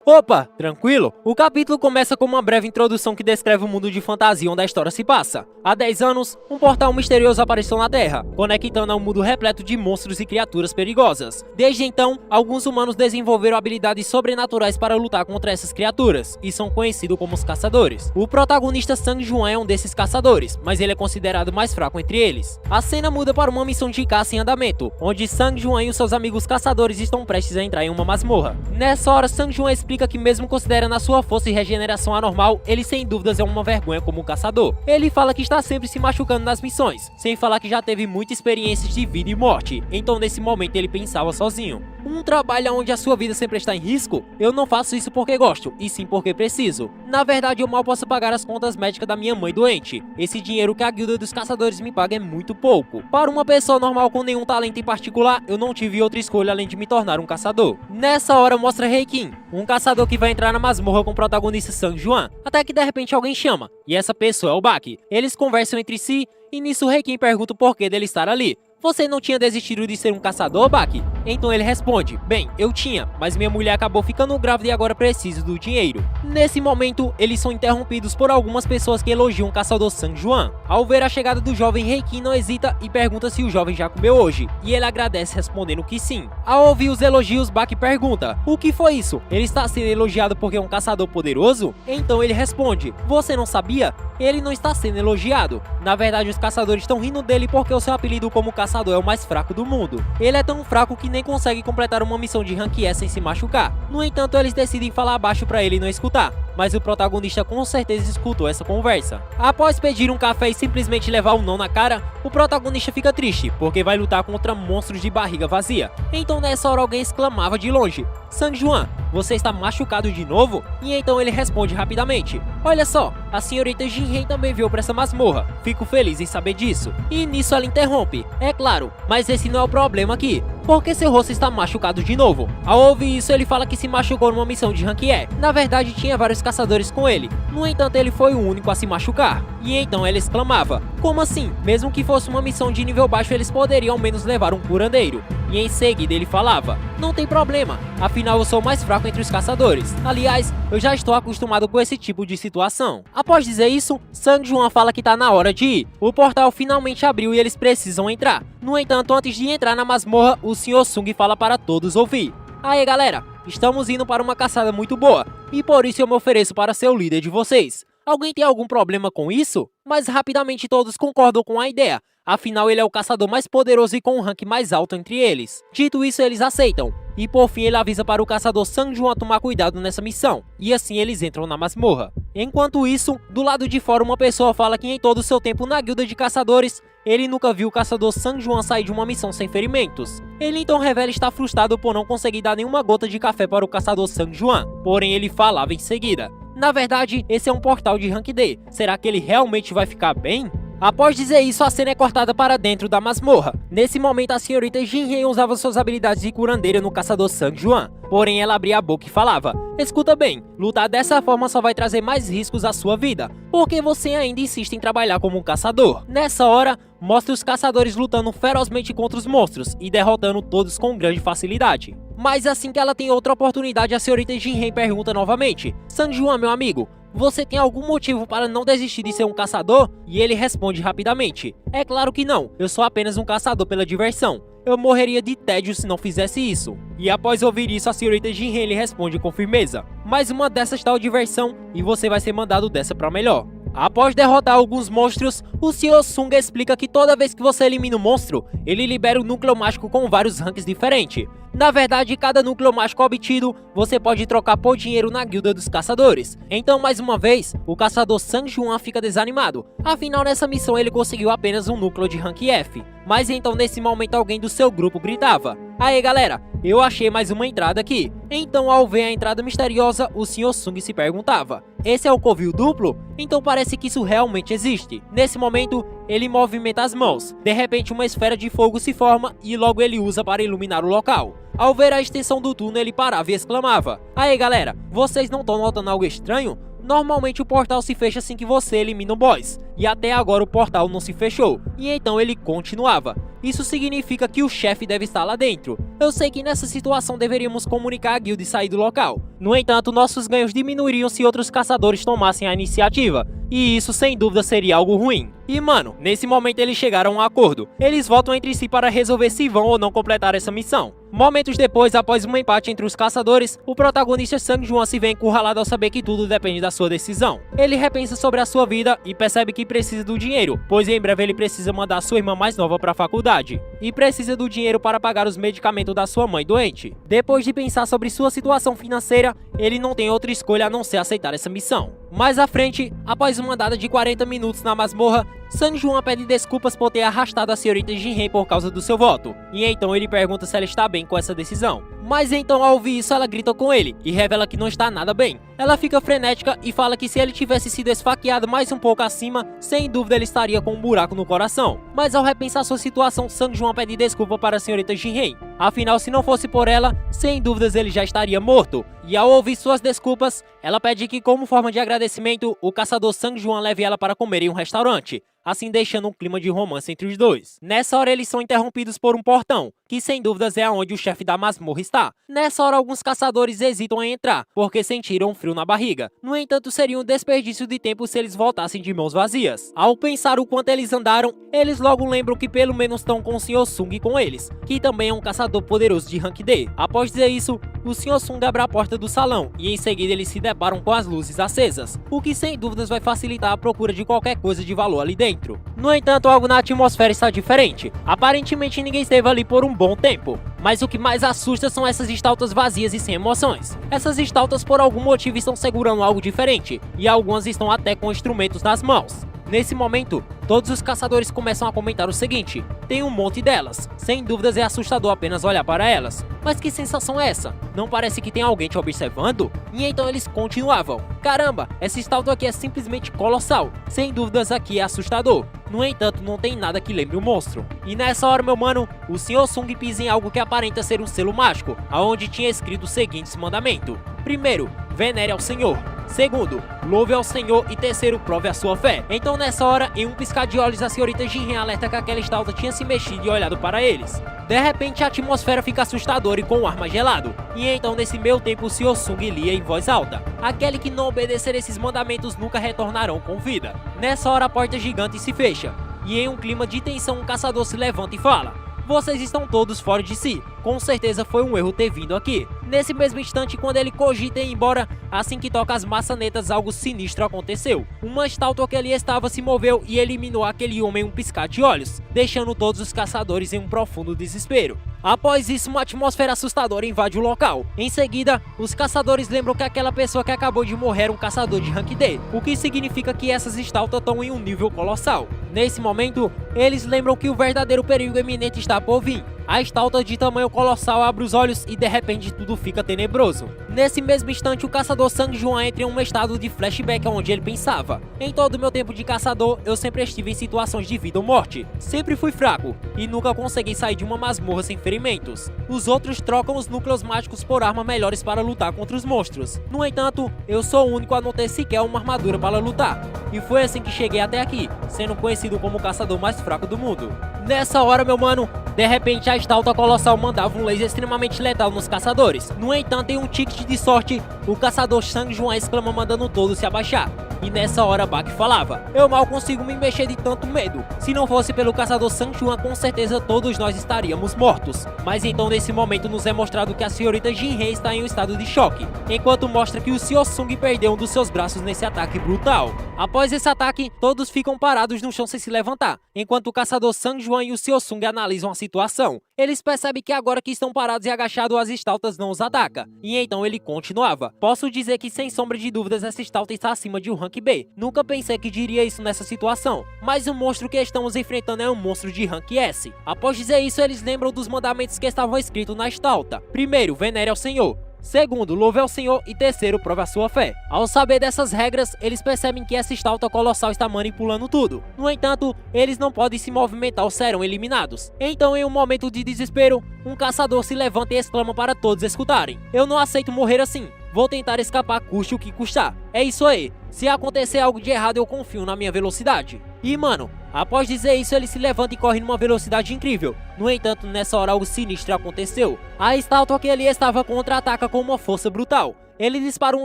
Opa, tranquilo? O capítulo começa com uma breve introdução que descreve o mundo de fantasia onde a história se passa. Há 10 anos, um portal misterioso apareceu na Terra, conectando a um mundo repleto de monstros e criaturas perigosas. Desde então, alguns humanos desenvolveram habilidades sobrenaturais para lutar contra essas criaturas, e são conhecidos como os caçadores. O protagonista Sang Juan é um desses caçadores, mas ele é considerado mais fraco entre eles. A cena muda para uma missão de caça em andamento, onde Sang Juan e os seus amigos caçadores estão prestes a entrar em uma masmorra. Nessa hora, Sang Juan explica que mesmo considerando a sua força e regeneração anormal, ele sem dúvidas é uma vergonha como caçador. Ele fala que está sempre se machucando nas missões, sem falar que já teve muitas experiências de vida e morte, então nesse momento ele pensava sozinho. Um trabalho onde a sua vida sempre está em risco? Eu não faço isso porque gosto, e sim porque preciso. Na verdade, eu mal posso pagar as contas médicas da minha mãe doente. Esse dinheiro que a guilda dos caçadores me paga é muito pouco. Para uma pessoa normal com nenhum talento em particular, eu não tive outra escolha além de me tornar um caçador. Nessa hora mostra Reikin, um caçador que vai entrar na masmorra com o protagonista Sang Juan, até que de repente alguém chama, e essa pessoa é o Baki. Eles conversam entre si, e nisso Reikin pergunta o porquê dele estar ali. Você não tinha desistido de ser um caçador, Baki? Então ele responde, bem, eu tinha, mas minha mulher acabou ficando grávida e agora preciso do dinheiro. Nesse momento, eles são interrompidos por algumas pessoas que elogiam o caçador Sang Juan. Ao ver a chegada do jovem, Reikin não hesita e pergunta se o jovem já comeu hoje, e ele agradece respondendo que sim. Ao ouvir os elogios, Baki pergunta, o que foi isso? Ele está sendo elogiado porque é um caçador poderoso? Então ele responde, você não sabia? Ele não está sendo elogiado. Na verdade, os caçadores estão rindo dele porque o seu apelido como caçador é o mais fraco do mundo. Ele é tão fraco que nem consegue completar uma missão de rank E sem se machucar. No entanto, eles decidem falar baixo pra ele não escutar, mas o protagonista com certeza escutou essa conversa. Após pedir um café e simplesmente levar um não na cara, o protagonista fica triste, porque vai lutar contra monstros de barriga vazia. Então nessa hora alguém exclamava de longe, Sang Juan, você está machucado de novo? E então ele responde rapidamente, olha só, a senhorita Jinhei também veio pra essa masmorra, fico feliz em saber disso. E nisso ela interrompe, é claro, mas esse não é o problema aqui. Porque seu rosto está machucado de novo? Ao ouvir isso, ele fala que se machucou numa missão de rank E. Na verdade, tinha vários caçadores com ele. No entanto, ele foi o único a se machucar. E então ela exclamava, como assim? Mesmo que fosse uma missão de nível baixo, eles poderiam ao menos levar um curandeiro. E em seguida ele falava, não tem problema, afinal eu sou o mais fraco entre os caçadores. Aliás, eu já estou acostumado com esse tipo de situação. Após dizer isso, Sang Juan fala que tá na hora de ir. O portal finalmente abriu e eles precisam entrar. No entanto, antes de entrar na masmorra, o Sr. Sung fala para todos ouvir. Aê galera, estamos indo para uma caçada muito boa, e por isso eu me ofereço para ser o líder de vocês. Alguém tem algum problema com isso? Mas rapidamente todos concordam com a ideia, afinal ele é o caçador mais poderoso e com um rank mais alto entre eles. Dito isso, eles aceitam, e por fim ele avisa para o caçador Sang Juan tomar cuidado nessa missão, e assim eles entram na masmorra. Enquanto isso, do lado de fora uma pessoa fala que em todo o seu tempo na guilda de caçadores, ele nunca viu o caçador Sang Juan sair de uma missão sem ferimentos. Ele então revela estar frustrado por não conseguir dar nenhuma gota de café para o caçador Sang Juan, porém ele falava em seguida, na verdade, esse é um portal de rank D, será que ele realmente vai ficar bem? Após dizer isso, a cena é cortada para dentro da masmorra. Nesse momento, a senhorita Jinhei usava suas habilidades de curandeira no caçador Sang Juan. Porém, ela abria a boca e falava, escuta bem, lutar dessa forma só vai trazer mais riscos à sua vida, porque você ainda insiste em trabalhar como um caçador. Nessa hora, mostra os caçadores lutando ferozmente contra os monstros e derrotando todos com grande facilidade. Mas assim que ela tem outra oportunidade, a senhorita Jinhei pergunta novamente, Sang Juan, meu amigo, você tem algum motivo para não desistir de ser um caçador? E ele responde rapidamente, é claro que não, eu sou apenas um caçador pela diversão. Eu morreria de tédio se não fizesse isso. E após ouvir isso, a senhorita Jinhei lhe responde com firmeza, mais uma dessas tal diversão e você vai ser mandado dessa pra melhor. Após derrotar alguns monstros, o Sr. Sung explica que toda vez que você elimina um monstro, ele libera um núcleo mágico com vários ranks diferentes. Na verdade, cada núcleo mágico obtido, você pode trocar por dinheiro na guilda dos caçadores. Então, mais uma vez, o caçador Sang Juan fica desanimado. Afinal, nessa missão ele conseguiu apenas um núcleo de rank F. Mas então, nesse momento, alguém do seu grupo gritava, aê galera, eu achei mais uma entrada aqui. Então, ao ver a entrada misteriosa, o Sr. Sung se perguntava, esse é o covil duplo? Então parece que isso realmente existe. Nesse momento, ele movimenta as mãos. De repente, uma esfera de fogo se forma e logo ele usa para iluminar o local. Ao ver a extensão do túnel, ele parava e exclamava, aê galera, vocês não estão notando algo estranho? Normalmente o portal se fecha assim que você elimina o boss, e até agora o portal não se fechou, e então ele continuava. Isso significa que o chefe deve estar lá dentro. Eu sei que nessa situação deveríamos comunicar a guilda e sair do local. No entanto, nossos ganhos diminuiriam se outros caçadores tomassem a iniciativa, e isso sem dúvida seria algo ruim. E mano, nesse momento eles chegaram a um acordo. Eles votam entre si para resolver se vão ou não completar essa missão. Momentos depois, após um empate entre os caçadores, o protagonista Sang Juan se vê encurralado ao saber que tudo depende da sua decisão. Ele repensa sobre a sua vida e percebe que precisa do dinheiro, pois em breve ele precisa mandar sua irmã mais nova para a faculdade. E precisa do dinheiro para pagar os medicamentos da sua mãe doente. Depois de pensar sobre sua situação financeira, ele não tem outra escolha a não ser aceitar essa missão. Mais à frente, após uma andada de 40 minutos na masmorra, Sang Juan pede desculpas por ter arrastado a senhorita Jinhei por causa do seu voto, e então ele pergunta se ela está bem com essa decisão. Mas então ao ouvir isso ela grita com ele, e revela que não está nada bem. Ela fica frenética e fala que se ele tivesse sido esfaqueado mais um pouco acima, sem dúvida ele estaria com um buraco no coração. Mas ao repensar sua situação, Sang Juan pede desculpa para a senhorita Jinhei. Afinal, se não fosse por ela, sem dúvidas ele já estaria morto. E ao ouvir suas desculpas, ela pede que como forma de agradecimento, o caçador Sang Juan leve ela para comer em um restaurante, assim deixando um clima de romance entre os dois. Nessa hora eles são interrompidos por um portão, que sem dúvidas é aonde o chefe da masmorra está. Nessa hora alguns caçadores hesitam em entrar, porque sentiram um frio na barriga. No entanto, seria um desperdício de tempo se eles voltassem de mãos vazias. Ao pensar o quanto eles andaram, eles logo lembram que pelo menos estão com o Sr. Sung com eles, que também é um caçador poderoso de Rank D. Após dizer isso, o Sr. Sung abre a porta do salão, e em seguida eles se deparam com as luzes acesas, o que sem dúvidas vai facilitar a procura de qualquer coisa de valor ali dentro. No entanto, algo na atmosfera está diferente. Aparentemente ninguém esteve ali por um bom tempo. Mas o que mais assusta são essas estátuas vazias e sem emoções. Essas estátuas por algum motivo estão segurando algo diferente, e algumas estão até com instrumentos nas mãos. Nesse momento, todos os caçadores começam a comentar o seguinte: tem um monte delas, sem dúvidas é assustador apenas olhar para elas. Mas que sensação é essa? Não parece que tem alguém te observando? E então eles continuavam: caramba, essa estátua aqui é simplesmente colossal, sem dúvidas aqui é assustador. No entanto, não tem nada que lembre o monstro. E nessa hora, meu mano, o Sr. Sung pisa em algo que aparenta ser um selo mágico, aonde tinha escrito o seguinte mandamento: primeiro, venere ao Senhor. Segundo, louve ao Senhor. E terceiro, prove a sua fé. Então nessa hora, em um piscar de olhos, a senhorita Jinhei alerta que aquela estátua tinha se mexido e olhado para eles. De repente a atmosfera fica assustadora e com o ar mais gelado. E então nesse meio tempo o Sr. Sung lia em voz alta: aquele que não obedecer esses mandamentos nunca retornarão com vida. Nessa hora a porta gigante se fecha, e em um clima de tensão um caçador se levanta e fala: vocês estão todos fora de si. Com certeza foi um erro ter vindo aqui. Nesse mesmo instante, quando ele cogita em ir embora, assim que toca as maçanetas, algo sinistro aconteceu. Uma estátua que ali estava se moveu e eliminou aquele homem em um piscar de olhos, deixando todos os caçadores em um profundo desespero. Após isso, uma atmosfera assustadora invade o local. Em seguida, os caçadores lembram que aquela pessoa que acabou de morrer era um caçador de Rank D, o que significa que essas estátuas estão em um nível colossal. Nesse momento, eles lembram que o verdadeiro perigo iminente está por vir. A estátua de tamanho colossal abre os olhos e de repente tudo fica tenebroso. Nesse mesmo instante, o caçador Sang Juan entra em um estado de flashback onde ele pensava: em todo o meu tempo de caçador, eu sempre estive em situações de vida ou morte. Sempre fui fraco e nunca consegui sair de uma masmorra sem ferimentos. Os outros trocam os núcleos mágicos por armas melhores para lutar contra os monstros. No entanto, eu sou o único a não ter sequer uma armadura para lutar. E foi assim que cheguei até aqui, sendo conhecido como o caçador mais fraco do mundo. Nessa hora, meu mano, de repente a estátua colossal mandava um laser extremamente letal nos caçadores. No entanto, em um ticket de sorte, o caçador Sang Juan exclama mandando todos se abaixar. E nessa hora Bak falava: eu mal consigo me mexer de tanto medo. Se não fosse pelo caçador Sang Juan, com certeza todos nós estaríamos mortos. Mas então nesse momento nos é mostrado que a senhorita Jinhei está em um estado de choque, enquanto mostra que o Sr. Sung perdeu um dos seus braços nesse ataque brutal. Após esse ataque, todos ficam parados no chão sem se levantar, enquanto o caçador Sang Juan e o Sr. Sung analisam a situação. Eles percebem que agora que estão parados e agachados, as estátuas não os atacam. E então ele continuava: posso dizer que sem sombra de dúvidas essa estátua está acima de um Rank B. Nunca pensei que diria isso nessa situação, mas o monstro que estamos enfrentando é um monstro de Rank S. Após dizer isso, eles lembram dos mandamentos que estavam escritos na estátua: primeiro, venere ao Senhor. Segundo, louve ao Senhor. E terceiro, prove a sua fé. Ao saber dessas regras, eles percebem que essa estátua colossal está manipulando tudo. No entanto, eles não podem se movimentar ou serão eliminados. Então, em um momento de desespero, um caçador se levanta e exclama para todos escutarem: eu não aceito morrer assim. Vou tentar escapar custe o que custar. É isso aí. Se acontecer algo de errado, eu confio na minha velocidade. E mano, após dizer isso, ele se levanta e corre numa velocidade incrível. No entanto, nessa hora algo sinistro aconteceu. A estátua que ele estava contra-ataca com uma força brutal. Ele dispara um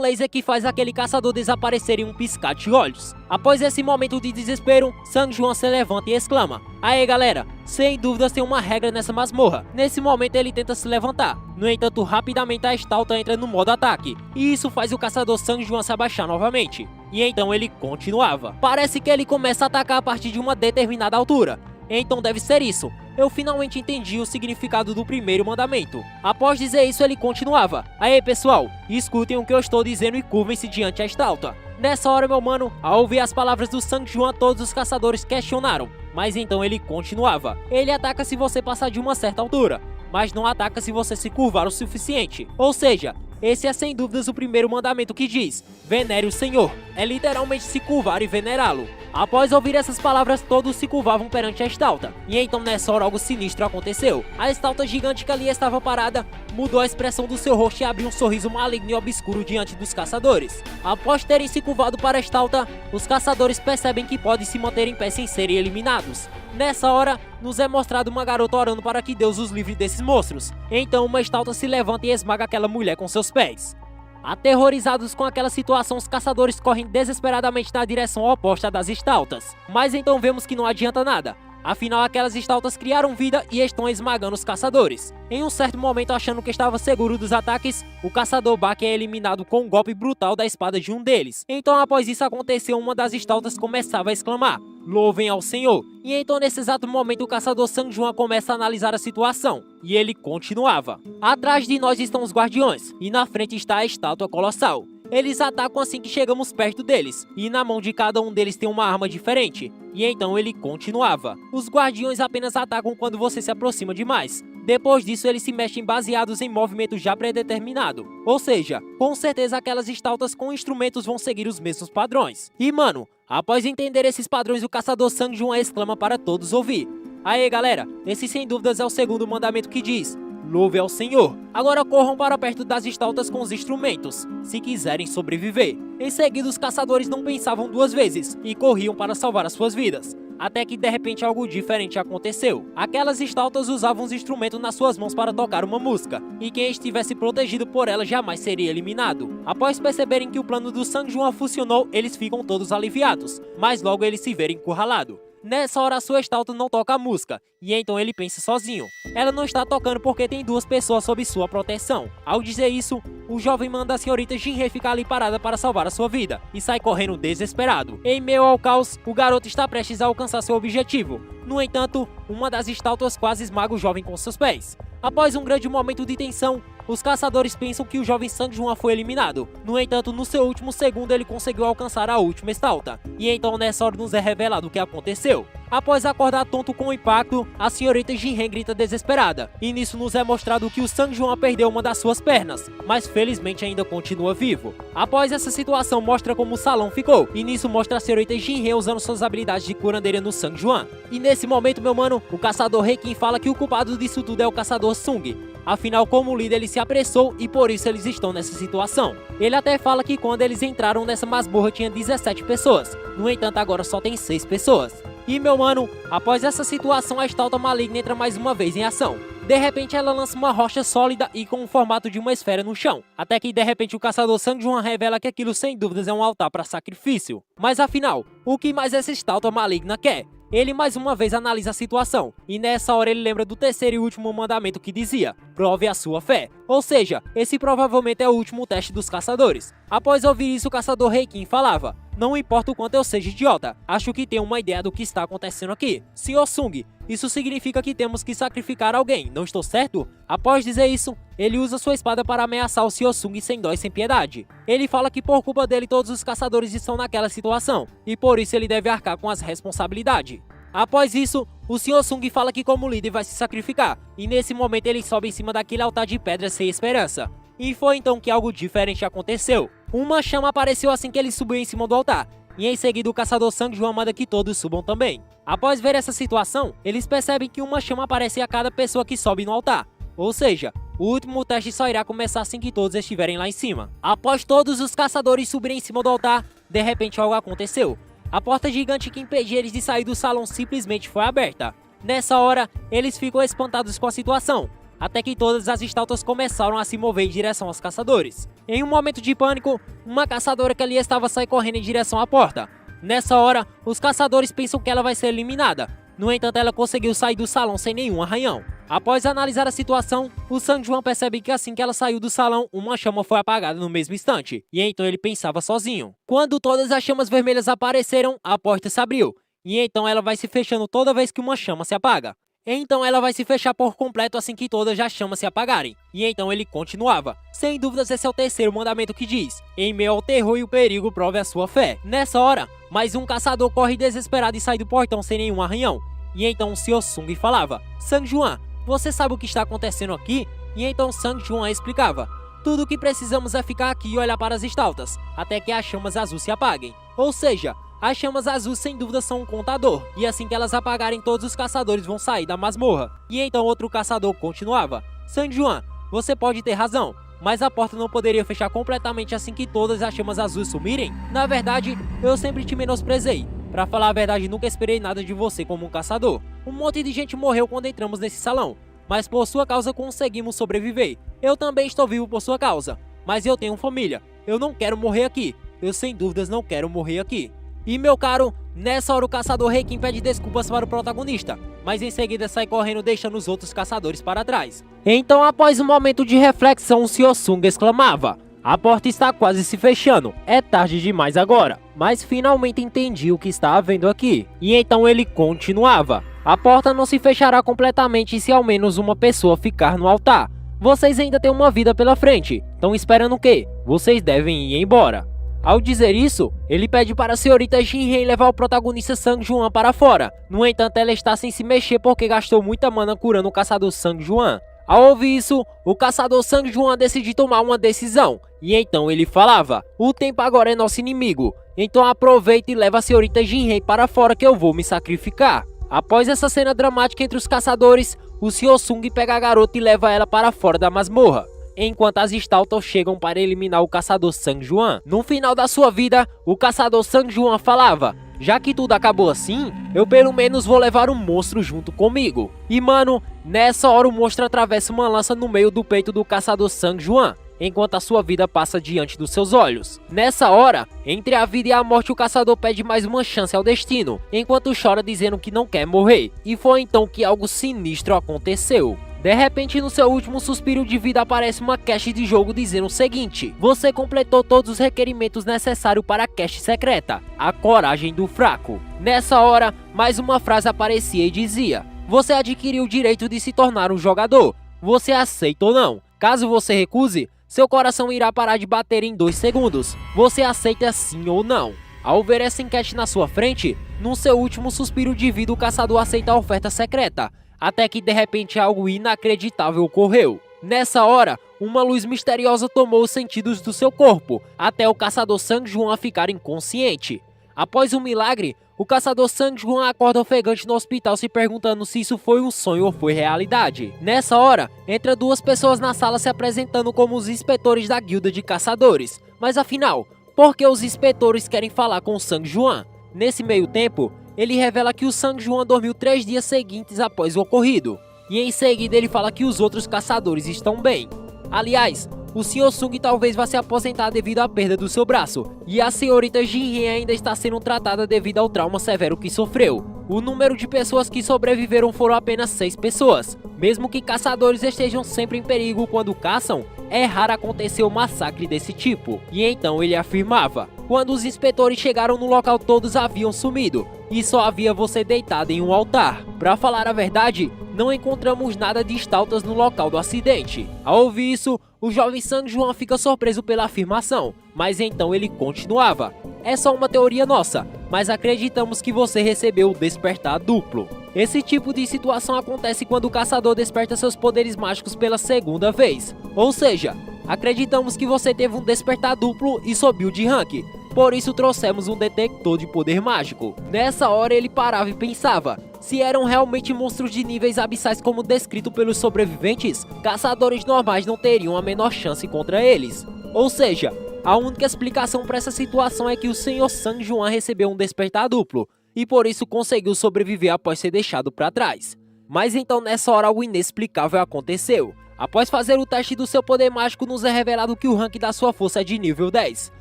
laser que faz aquele caçador desaparecer em um piscar de olhos. Após esse momento de desespero, Sang Juan se levanta e exclama: "Aê galera, sem dúvidas tem uma regra nessa masmorra." Nesse momento ele tenta se levantar. No entanto, rapidamente a estátua entra no modo ataque. E isso faz o caçador Sang Juan se abaixar novamente. E então ele continuava. Parece que ele começa a atacar a partir de uma determinada altura. Então deve ser isso. Eu finalmente entendi o significado do primeiro mandamento. Após dizer isso, ele continuava: "Aê pessoal, escutem o que eu estou dizendo e curvem-se diante a estátua." Nessa hora, meu mano, ao ouvir as palavras do Sang Juan, todos os caçadores questionaram. Mas então ele continuava: "Ele ataca se você passar de uma certa altura, mas não ataca se você se curvar o suficiente." Ou seja, esse é sem dúvidas o primeiro mandamento que diz: venere o Senhor. É literalmente se curvar e venerá-lo. Após ouvir essas palavras, todos se curvavam perante a estátua. E então nessa hora algo sinistro aconteceu. A estátua gigante que ali estava parada mudou a expressão do seu rosto e abriu um sorriso maligno e obscuro diante dos caçadores. Após terem se curvado para a estátua, os caçadores percebem que podem se manter em pé sem serem eliminados. Nessa hora, nos é mostrado uma garota orando para que Deus os livre desses monstros. Então uma estátua se levanta e esmaga aquela mulher com seus pés. Aterrorizados com aquela situação, os caçadores correm desesperadamente na direção oposta das estátuas. Mas então vemos que não adianta nada. Afinal, aquelas estátuas criaram vida e estão esmagando os caçadores. Em um certo momento, achando que estava seguro dos ataques, o caçador Bak é eliminado com um golpe brutal da espada de um deles. Então, após isso acontecer, uma das estátuas começava a exclamar: "Louvem ao Senhor." E então, nesse exato momento, o caçador Sang Juan começa a analisar a situação. E ele continuava: "Atrás de nós estão os guardiões, e na frente está a estátua colossal. Eles atacam assim que chegamos perto deles, e na mão de cada um deles tem uma arma diferente." E então ele continuava: "Os guardiões apenas atacam quando você se aproxima demais. Depois disso eles se mexem baseados em movimento já predeterminado. Ou seja, com certeza aquelas estátuas com instrumentos vão seguir os mesmos padrões." E mano, após entender esses padrões, o caçador Sang Juan exclama para todos ouvir: "Aê galera, esse sem dúvidas é o segundo mandamento que diz: louve ao Senhor. Agora corram para perto das estátuas com os instrumentos, se quiserem sobreviver." Em seguida, os caçadores não pensavam duas vezes e corriam para salvar as suas vidas. Até que de repente algo diferente aconteceu. Aquelas estátuas usavam os instrumentos nas suas mãos para tocar uma música, e quem estivesse protegido por ela jamais seria eliminado. Após perceberem que o plano do Sang Juan funcionou, eles ficam todos aliviados, mas logo eles se verem encurralados. Nessa hora a sua estátua não toca a música, e então ele pensa sozinho: ela não está tocando porque tem duas pessoas sob sua proteção. Ao dizer isso, o jovem manda a senhorita Jinhei ficar ali parada para salvar a sua vida, e sai correndo desesperado. Em meio ao caos, o garoto está prestes a alcançar seu objetivo. No entanto, uma das estátuas quase esmaga o jovem com seus pés. Após um grande momento de tensão, os caçadores pensam que o jovem Sang Juan foi eliminado. No entanto, no seu último segundo ele conseguiu alcançar a última estátua. E então nessa hora nos é revelado o que aconteceu. Após acordar tonto com o impacto, a senhorita Jinhei grita desesperada. E nisso nos é mostrado que o Sang Juan perdeu uma das suas pernas, mas felizmente ainda continua vivo. Após essa situação, mostra como o salão ficou. E nisso mostra a senhorita Jinhei usando suas habilidades de curandeira no Sang Juan. E nesse momento, meu mano, o caçador Reikin fala que o culpado disso tudo é o caçador Sung. Afinal, como líder, ele se apressou e por isso eles estão nessa situação. Ele até fala que quando eles entraram nessa masmorra tinha 17 pessoas. No entanto, agora só tem 6 pessoas. E meu mano, após essa situação, a estátua maligna entra mais uma vez em ação. De repente ela lança uma rocha sólida e com o formato de uma esfera no chão. Até que de repente o caçador Sang Juan revela que aquilo sem dúvidas é um altar para sacrifício. Mas afinal, o que mais essa estátua maligna quer? Ele mais uma vez analisa a situação, e nessa hora ele lembra do terceiro e último mandamento que dizia: prove a sua fé. Ou seja, esse provavelmente é o último teste dos caçadores. Após ouvir isso, o caçador Reikin falava: não importa o quanto eu seja idiota, acho que tenho uma ideia do que está acontecendo aqui. Sr. Sung, isso significa que temos que sacrificar alguém, não estou certo? Após dizer isso, ele usa sua espada para ameaçar o Sr. Sung sem dó e sem piedade. Ele fala que por culpa dele todos os caçadores estão naquela situação, e por isso ele deve arcar com as responsabilidades. Após isso, o Sr. Sung fala que como líder vai se sacrificar, e nesse momento ele sobe em cima daquele altar de pedra sem esperança. E foi então que algo diferente aconteceu. Uma chama apareceu assim que ele subiu em cima do altar, e em seguida o caçador Sang Juan manda que todos subam também. Após ver essa situação, eles percebem que uma chama aparece a cada pessoa que sobe no altar. Ou seja, O último teste só irá começar assim que todos estiverem lá em cima. Após todos os caçadores subirem em cima do altar, de repente algo aconteceu. A porta gigante que impedia eles de sair do salão simplesmente foi aberta. Nessa hora, eles ficam espantados com a situação, até que todas as estátuas começaram a se mover em direção aos caçadores. Em um momento de pânico, uma caçadora que ali estava sai correndo em direção à porta. Nessa hora, os caçadores pensam que ela vai ser eliminada. No entanto, ela conseguiu sair do salão sem nenhum arranhão. Após analisar a situação, o Sang Juan percebe que assim que ela saiu do salão, uma chama foi apagada no mesmo instante. E então ele pensava sozinho. Quando todas as chamas vermelhas apareceram, a porta se abriu. E então ela vai se fechando toda vez que uma chama se apaga. Então ela vai se fechar por completo assim que todas as chamas se apagarem. E então ele continuava. Sem dúvidas esse é o terceiro mandamento que diz: em meio ao terror e o perigo, prove a sua fé. Nessa hora, mais um caçador corre desesperado e sai do portão sem nenhum arranhão. E então o Sr. Sung falava: Sang Juan, você sabe o que está acontecendo aqui? E então Sang Juan explicava: tudo o que precisamos é ficar aqui e olhar para as estátuas, até que as chamas azuis se apaguem. Ou seja, as chamas azuis sem dúvida são um contador, e assim que elas apagarem todos os caçadores vão sair da masmorra. E então outro caçador continuava: Sang Juan, você pode ter razão, mas a porta não poderia fechar completamente assim que todas as chamas azuis sumirem? Na verdade, eu sempre te menosprezei. Pra falar a verdade, nunca esperei nada de você como um caçador. Um monte de gente morreu quando entramos nesse salão, mas por sua causa conseguimos sobreviver. Eu também estou vivo por sua causa, mas eu tenho família. Eu não quero morrer aqui. Eu sem dúvidas não quero morrer aqui. E meu caro, nessa hora o caçador Reikin pede desculpas para o protagonista, mas em seguida sai correndo deixando os outros caçadores para trás. Então após um momento de reflexão, o Sr. Sung exclamava: a porta está quase se fechando, é tarde demais agora. Mas finalmente entendi o que está havendo aqui. E então ele continuava: a porta não se fechará completamente se ao menos uma pessoa ficar no altar. Vocês ainda têm uma vida pela frente, estão esperando o quê? Vocês devem ir embora. Ao dizer isso, ele pede para a senhorita Jinren levar o protagonista Sang Juan para fora. No entanto, ela está sem se mexer porque gastou muita mana curando o caçador Sang Juan. Ao ouvir isso, o caçador Sang Juan decide tomar uma decisão. E então ele falava: o tempo agora é nosso inimigo, então aproveita e leva a senhorita Jinren para fora que eu vou me sacrificar. Após essa cena dramática entre os caçadores, o Sr. Sung pega a garota e leva ela para fora da masmorra, enquanto as estátuas chegam para eliminar o caçador Sang Juan. No final da sua vida, o caçador Sang Juan falava: já que tudo acabou assim, eu pelo menos vou levar um monstro junto comigo. E mano, nessa hora o monstro atravessa uma lança no meio do peito do caçador Sang Juan, enquanto a sua vida passa diante dos seus olhos. Nessa hora, entre a vida e a morte, o caçador pede mais uma chance ao destino, enquanto chora dizendo que não quer morrer. E foi então que algo sinistro aconteceu. De repente, no seu último suspiro de vida aparece uma cache de jogo dizendo o seguinte: você completou todos os requerimentos necessários para a cache secreta, a coragem do fraco. Nessa hora, mais uma frase aparecia e dizia: você adquiriu o direito de se tornar um jogador. Você aceita ou não? Caso você recuse, seu coração irá parar de bater em 2 segundos. Você aceita sim ou não? Ao ver essa enquete na sua frente, no seu último suspiro de vida o caçador aceita a oferta secreta, até que de repente algo inacreditável ocorreu. Nessa hora, uma luz misteriosa tomou os sentidos do seu corpo, até o caçador Sang Juan ficar inconsciente. Após um milagre, o caçador Sang Juan acorda ofegante no hospital se perguntando se isso foi um sonho ou foi realidade. Nessa hora, entra 2 pessoas na sala se apresentando como os inspetores da guilda de caçadores. Mas afinal, por que os inspetores querem falar com o Sang Juan? Nesse meio tempo, ele revela que o Sang Juan dormiu 3 dias seguintes após o ocorrido. E em seguida ele fala que os outros caçadores estão bem. Aliás, o Sr. Sung talvez vá se aposentar devido à perda do seu braço, e a senhorita Jinren ainda está sendo tratada devido ao trauma severo que sofreu. O número de pessoas que sobreviveram foram apenas 6 pessoas. Mesmo que caçadores estejam sempre em perigo quando caçam, é raro acontecer um massacre desse tipo. E então ele afirmava: quando os inspetores chegaram no local todos haviam sumido, e só havia você deitado em um altar. Pra falar a verdade, não encontramos nada de estátuas no local do acidente. Ao ouvir isso, o jovem Sang Juan fica surpreso pela afirmação, mas então ele continuava: é só uma teoria nossa, mas acreditamos que você recebeu o despertar duplo. Esse tipo de situação acontece quando o caçador desperta seus poderes mágicos pela segunda vez. Ou seja, acreditamos que você teve um despertar duplo e subiu de rank. Por isso trouxemos um detector de poder mágico. Nessa hora ele parava e pensava: Se eram realmente monstros de níveis abissais como descrito pelos sobreviventes, caçadores normais não teriam a menor chance contra eles. Ou seja, a única explicação para essa situação é que o Sr. Sang Juan recebeu um despertar duplo, e por isso conseguiu sobreviver após ser deixado para trás. Mas então nessa hora o inexplicável aconteceu. Após fazer o teste do seu poder mágico, nos é revelado que o rank da sua força é de nível 10.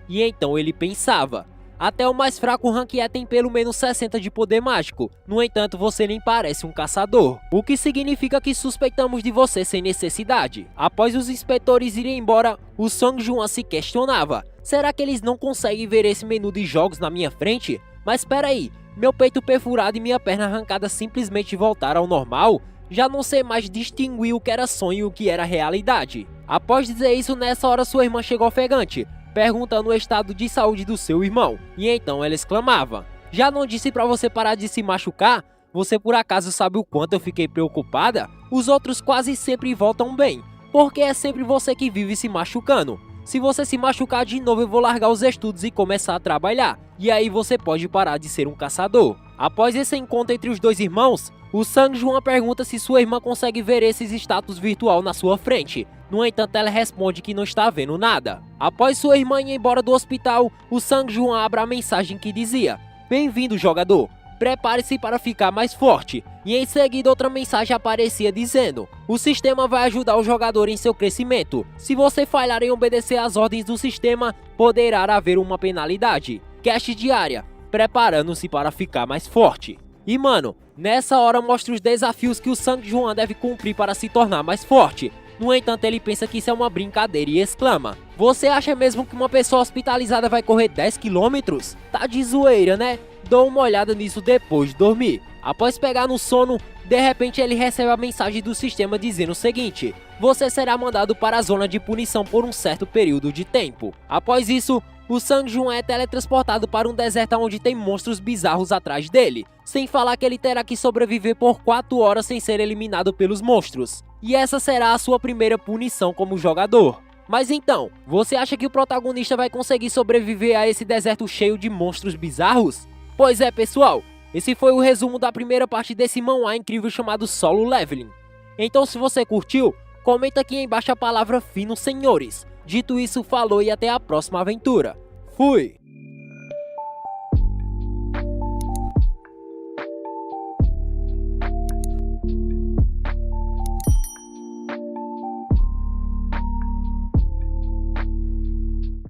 E então ele pensava: até o mais fraco rank tem pelo menos 60 de poder mágico. No entanto, você nem parece um caçador. O que significa que suspeitamos de você sem necessidade. Após os inspetores irem embora, o Sang Juan se questionava: será que eles não conseguem ver esse menu de jogos na minha frente? Mas espera aí, meu peito perfurado e minha perna arrancada simplesmente voltaram ao normal? Já não sei mais distinguir o que era sonho e o que era realidade. Após dizer isso, nessa hora sua irmã chegou ofegante, perguntando o estado de saúde do seu irmão. E então ela exclamava: já não disse pra você parar de se machucar? Você por acaso sabe o quanto eu fiquei preocupada? Os outros quase sempre voltam bem, porque é sempre você que vive se machucando. Se você se machucar de novo, eu vou largar os estudos e começar a trabalhar. E aí você pode parar de ser um caçador. Após esse encontro entre os dois irmãos, o Sang Juan pergunta se sua irmã consegue ver esses status virtual na sua frente. No entanto, ela responde que não está vendo nada. Após sua irmã ir embora do hospital, o Sang Juan abre a mensagem que dizia: bem-vindo, jogador. Prepare-se para ficar mais forte. E em seguida outra mensagem aparecia dizendo: o sistema vai ajudar o jogador em seu crescimento. Se você falhar em obedecer às ordens do sistema, poderá haver uma penalidade. Cast diária: preparando-se para ficar mais forte. E mano, nessa hora mostra os desafios que o Sang Juan deve cumprir para se tornar mais forte. No entanto, ele pensa que isso é uma brincadeira e exclama: você acha mesmo que uma pessoa hospitalizada vai correr 10 km? Tá de zoeira, né? Dou uma olhada nisso depois de dormir. Após pegar no sono, de repente ele recebe a mensagem do sistema dizendo o seguinte: você será mandado para a zona de punição por um certo período de tempo. Após isso, o Sang Juan é teletransportado para um deserto onde tem monstros bizarros atrás dele. Sem falar que ele terá que sobreviver por 4 horas sem ser eliminado pelos monstros. E essa será a sua primeira punição como jogador. Mas então, você acha que o protagonista vai conseguir sobreviver a esse deserto cheio de monstros bizarros? Pois é, pessoal, esse foi o resumo da primeira parte desse manhwa incrível chamado Solo Leveling. Então se você curtiu, comenta aqui embaixo a palavra fino, senhores. Dito isso, falou e até a próxima aventura. Fui!